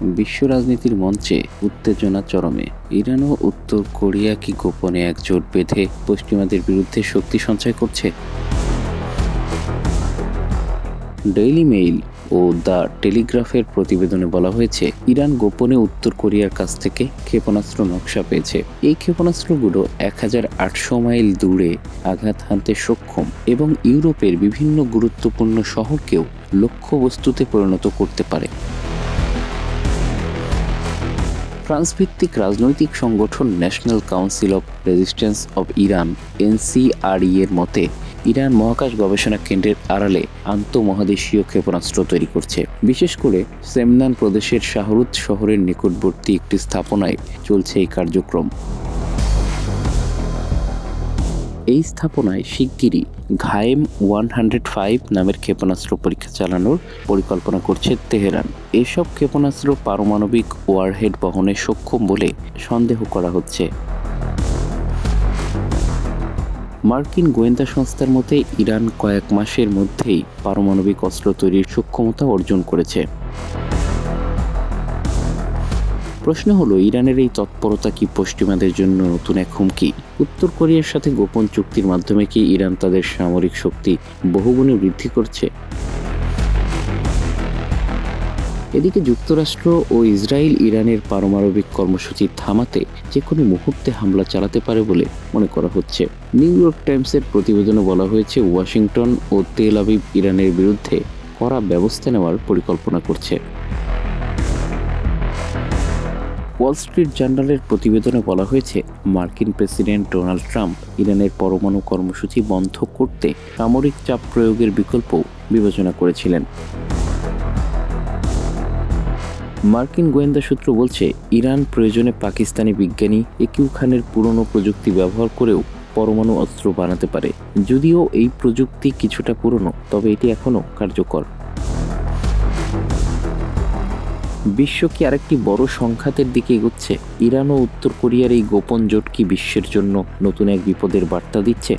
বিশ্ব রাজনীতির মঞ্চে উত্তেজনা চরমে। ইরান ও উত্তর কোরিয়া কি গোপনে এক জোট বেঁধে পশ্চিমাদের বিরুদ্ধে শক্তি সঞ্চয় করছে? ডেইলি মেইল ও দ্য টেলিগ্রাফের প্রতিবেদনে বলা হয়েছে, ইরান গোপনে উত্তর কোরিয়ার কাছ থেকে ক্ষেপণাস্ত্র নকশা পেয়েছে। এই ক্ষেপণাস্ত্রগুলো 1800 মাইল দূরে আঘাত হানতে সক্ষম এবং ইউরোপের বিভিন্ন গুরুত্বপূর্ণ শহরকেও লক্ষ্যবস্তুতে পরিণত করতে পারে। ফ্রান্স ভিত্তিক রাজনৈতিক সংগঠন national council of resistance of Iran (NCRE) এর মতে, ইরান মহাকাশ গবেষণা কেন্দ্রের আড়ালে আন্তঃমহাদেশীয় ক্ষেপণাস্ত্র তৈরি করছে। বিশেষ করে সেমনান প্রদেশের শাহরুত শহরের নিকটবর্তী একটি স্থাপনায় চলছে এই কার্যক্রম। এই স্থাপনায় শিগগিরই ঘায়েম 105 নামের ক্ষেপণাস্ত্র পরীক্ষা চালানোর পরিকল্পনা করছে তেহরান। এসব ক্ষেপণাস্ত্র পারমাণবিক ওয়ারহেড বহনে সক্ষম বলে সন্দেহ করা হচ্ছে। মার্কিন গোয়েন্দা সংস্থার মতে, ইরান কয়েক মাসের মধ্যেই পারমাণবিক অস্ত্র তৈরির সক্ষমতা অর্জন করেছে। প্রশ্ন হলো, ইরানের এই তৎপরতা কি পশ্চিমাদের জন্য নতুন এক হুমকি? উত্তর কোরিয়ার সাথে গোপন চুক্তির মাধ্যমে কি ইরান তাদের সামরিক শক্তি বহুগুণে বৃদ্ধি করছে? এদিকে যুক্তরাষ্ট্র ও ইসরায়েল ইরানের পারমাণবিক কর্মসূচি থামাতে যে কোনো মুহূর্তে হামলা চালাতে পারে বলে মনে করা হচ্ছে। নিউ ইয়র্ক টাইমসের প্রতিবেদনে বলা হয়েছে, ওয়াশিংটন ও তেল আবিব ইরানের বিরুদ্ধে কড়া ব্যবস্থা নেওয়ার পরিকল্পনা করছে। ওয়াল স্ট্রিট জার্নালের প্রতিবেদনে বলা হয়েছে, মার্কিন প্রেসিডেন্ট ডোনাল্ড ট্রাম্প ইরানের পরমাণু কর্মসূচি বন্ধ করতে সামরিক চাপ প্রয়োগের বিকল্প বিবেচনা করেছিলেন। মার্কিন গোয়েন্দা সূত্র বলছে, ইরান প্রয়োজনে পাকিস্তানি বিজ্ঞানী একিউ খানের পুরনো প্রযুক্তি ব্যবহার করেও পরমাণু অস্ত্র বানাতে পারে। যদিও এই প্রযুক্তি কিছুটা পুরনো, তবে এটি এখনও কার্যকর। বিশ্ব কি আরেকটি বড় সংঘাতের দিকে এগোচ্ছে? ইরান ও উত্তর কোরিয়ার এই গোপন জোট কি বিশ্বের জন্য নতুন এক বিপদের বার্তা দিচ্ছে?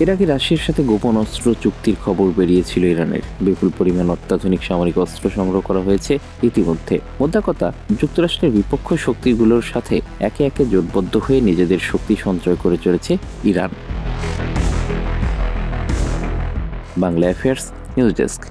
এর আগে রাশিয়ার সাথে গোপন অস্ত্র চুক্তির খবর বেরিয়েছিল ইরানের। বিপুল পরিমাণ অত্যাধুনিক সামরিক অস্ত্র সংগ্রহ করা হয়েছে ইতিমধ্যে। মোদ্দা কথা, যুক্তরাষ্ট্রের বিপক্ষ শক্তিগুলোর সাথে একে একে জোটবদ্ধ হয়ে নিজেদের শক্তি সঞ্চয় করে চলেছে Iran. Bangla affairs news desk.